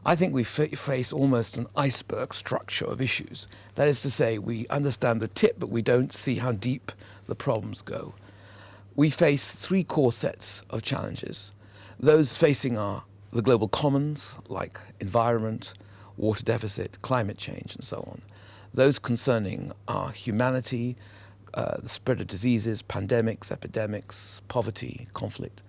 I think we face almost an iceberg structure of issues. That is to say, we understand the tip, but we don't see how deep the problems go. We face three core sets of challenges. Those facing the global commons, like environment, water deficit, climate change, and so on. Those concerning our humanity, the spread of diseases, pandemics, epidemics, poverty, conflict.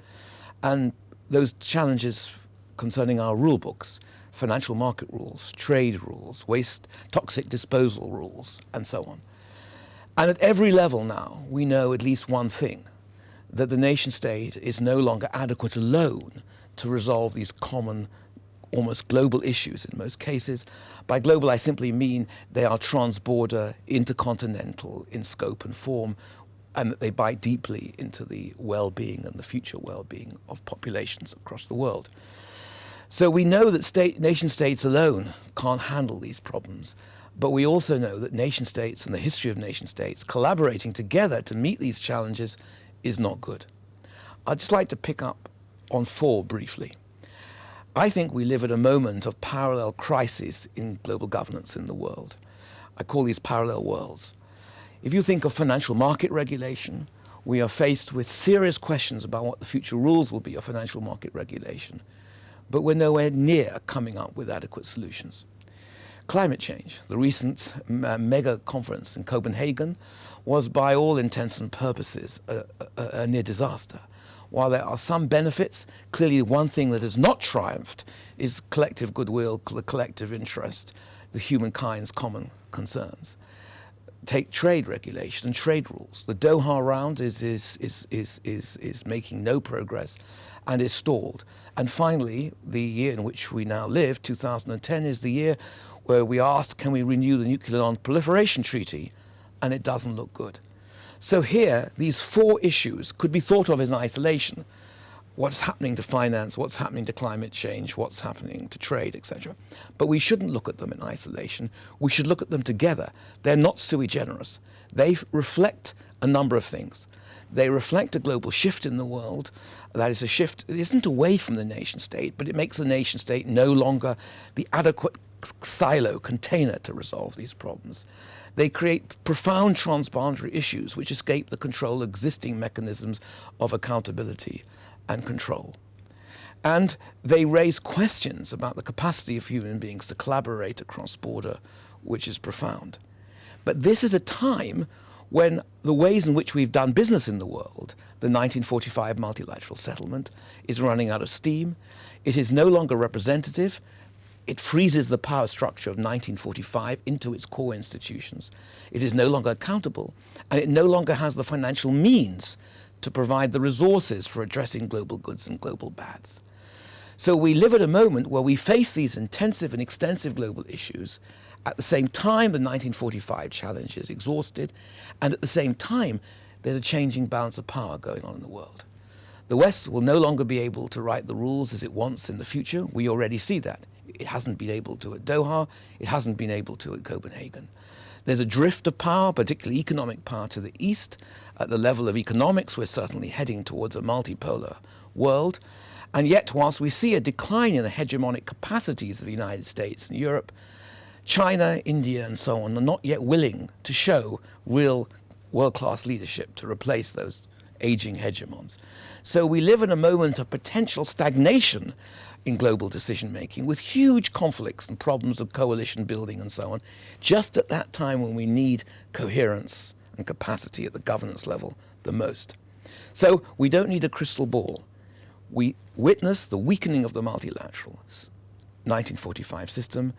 And those challenges concerning our rule books, financial market rules, trade rules, waste, toxic disposal rules, and so on. And at every level now, we know at least one thing, that the nation state is no longer adequate alone to resolve these common, almost global issues in most cases. By global, I simply mean they are trans-border, intercontinental in scope and form, and that they bite deeply into the well-being and the future well-being of populations across the world. So we know that nation states alone can't handle these problems, but we also know that nation states and the history of nation states collaborating together to meet these challenges is not good. I'd just like to pick up on four briefly. I think we live at a moment of parallel crises in global governance in the world. I call these parallel worlds. If you think of financial market regulation, we are faced with serious questions about what the future rules will be of financial market regulation, but we're nowhere near coming up with adequate solutions. Climate change, the recent mega conference in Copenhagen, was by all intents and purposes a near disaster. While there are some benefits, clearly one thing that has not triumphed is collective goodwill, the collective interest, the humankind's common concerns. Take trade regulation and trade rules. The Doha round is making no progress and is stalled. And finally, the year in which we now live, 2010, is the year where we asked, can we renew the nuclear non-proliferation treaty? And it doesn't look good. So here, these four issues could be thought of in isolation. What's happening to finance, what's happening to climate change, what's happening to trade, etc. But we shouldn't look at them in isolation. We should look at them together. They're not sui generis. They reflect a number of things. They reflect a global shift in the world. That is a shift, it isn't away from the nation state, but it makes the nation state no longer the adequate silo container to resolve these problems. They create profound transboundary issues which escape the control of existing mechanisms of accountability and control. And they raise questions about the capacity of human beings to collaborate across border, which is profound. But this is a time when the ways in which we've done business in the world, the 1945 multilateral settlement, is running out of steam. It is no longer representative. It freezes the power structure of 1945 into its core institutions. It is no longer accountable, and it no longer has the financial means to provide the resources for addressing global goods and global bads. So we live at a moment where we face these intensive and extensive global issues. At the same time, the 1945 challenge is exhausted, and at the same time, there's a changing balance of power going on in the world. The West will no longer be able to write the rules as it wants in the future. We already see that. It hasn't been able to at Doha. It hasn't been able to at Copenhagen. There's a drift of power, particularly economic power, to the east. At the level of economics, we're certainly heading towards a multipolar world. And yet, whilst we see a decline in the hegemonic capacities of the United States and Europe, China, India, and so on are not yet willing to show real world-class leadership to replace those aging hegemons. So we live in a moment of potential stagnation in global decision-making with huge conflicts and problems of coalition building and so on, just at that time when we need coherence and capacity at the governance level the most. So we don't need a crystal ball. We witness the weakening of the multilateral 1945 system.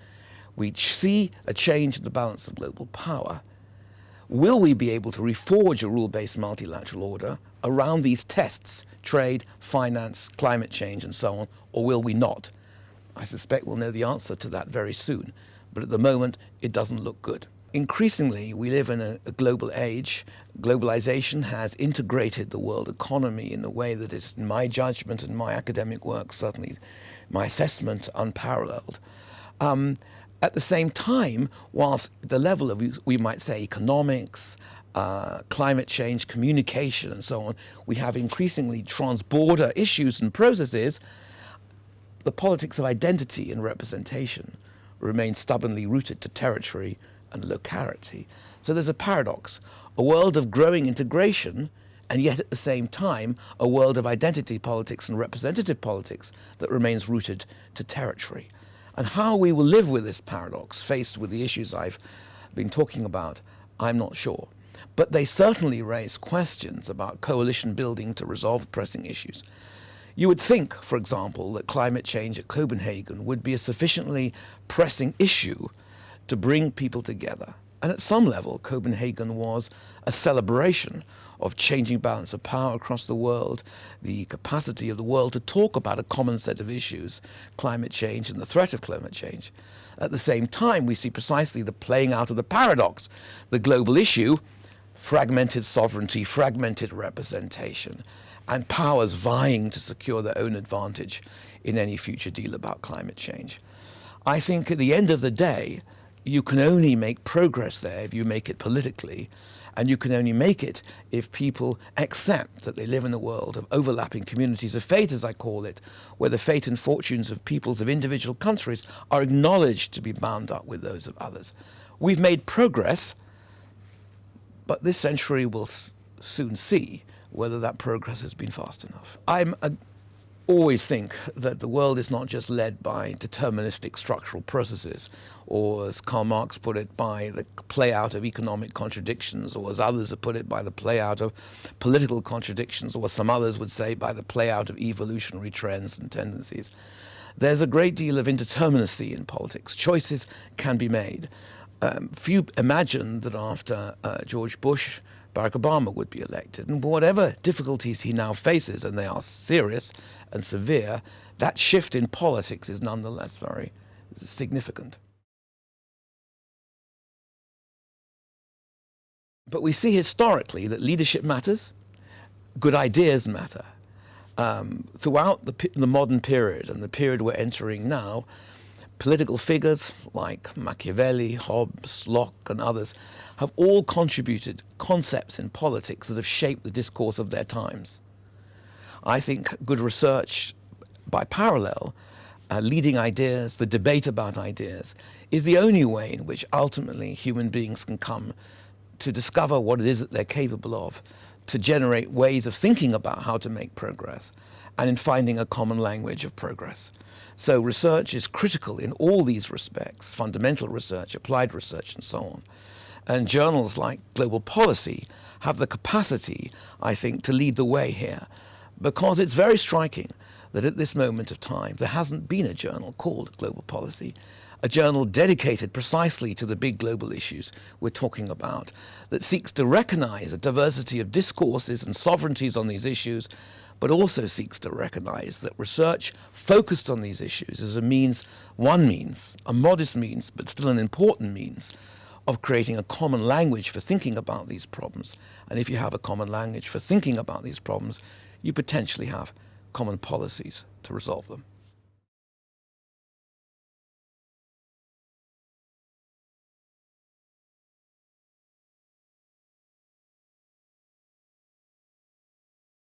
We see a change in the balance of global power. Will we be able to reforge a rule-based multilateral order around these tests, trade, finance, climate change, and so on, or will we not? I suspect we'll know the answer to that very soon, but at the moment, it doesn't look good. Increasingly, we live in a global age. Globalization has integrated the world economy in a way that is, in my judgment and my academic work, certainly my assessment, unparalleled. At the same time, whilst the level of, we might say, economics, climate change, communication, and so on, we have increasingly trans-border issues and processes, the politics of identity and representation remains stubbornly rooted to territory and locality. So there's a paradox, a world of growing integration, and yet at the same time, a world of identity politics and representative politics that remains rooted to territory. And how we will live with this paradox, faced with the issues I've been talking about, I'm not sure. But they certainly raise questions about coalition building to resolve pressing issues. You would think, for example, that climate change at Copenhagen would be a sufficiently pressing issue to bring people together. And at some level, Copenhagen was a celebration of changing balance of power across the world, the capacity of the world to talk about a common set of issues, climate change and the threat of climate change. At the same time, we see precisely the playing out of the paradox, the global issue, fragmented sovereignty, fragmented representation, and powers vying to secure their own advantage in any future deal about climate change. I think at the end of the day, you can only make progress there if you make it politically, and you can only make it if people accept that they live in a world of overlapping communities of fate, as I call it, where the fate and fortunes of peoples of individual countries are acknowledged to be bound up with those of others. We've made progress, but this century will soon see whether that progress has been fast enough. Always think that the world is not just led by deterministic structural processes, or as Karl Marx put it, by the play out of economic contradictions, or as others have put it, by the play out of political contradictions, or some others would say by the play out of evolutionary trends and tendencies. There's a great deal of indeterminacy in politics. Choices can be made. Few imagined that after George Bush, Barack Obama would be elected. And whatever difficulties he now faces, and they are serious and severe, that shift in politics is nonetheless very significant. But we see historically that leadership matters, good ideas matter. Throughout the modern period and the period we're entering now, political figures like Machiavelli, Hobbes, Locke, and others have all contributed concepts in politics that have shaped the discourse of their times. I think good research by parallel, leading ideas, the debate about ideas, is the only way in which ultimately human beings can come to discover what it is that they're capable of, to generate ways of thinking about how to make progress, and in finding a common language of progress. So research is critical in all these respects, fundamental research, applied research, and so on. And journals like Global Policy have the capacity, I think, to lead the way here, because it's very striking that at this moment of time, there hasn't been a journal called Global Policy, a journal dedicated precisely to the big global issues we're talking about, that seeks to recognize a diversity of discourses and sovereignties on these issues, but also seeks to recognize that research focused on these issues is a means, a modest means, but still an important means of creating a common language for thinking about these problems. And if you have a common language for thinking about these problems, you potentially have common policies to resolve them.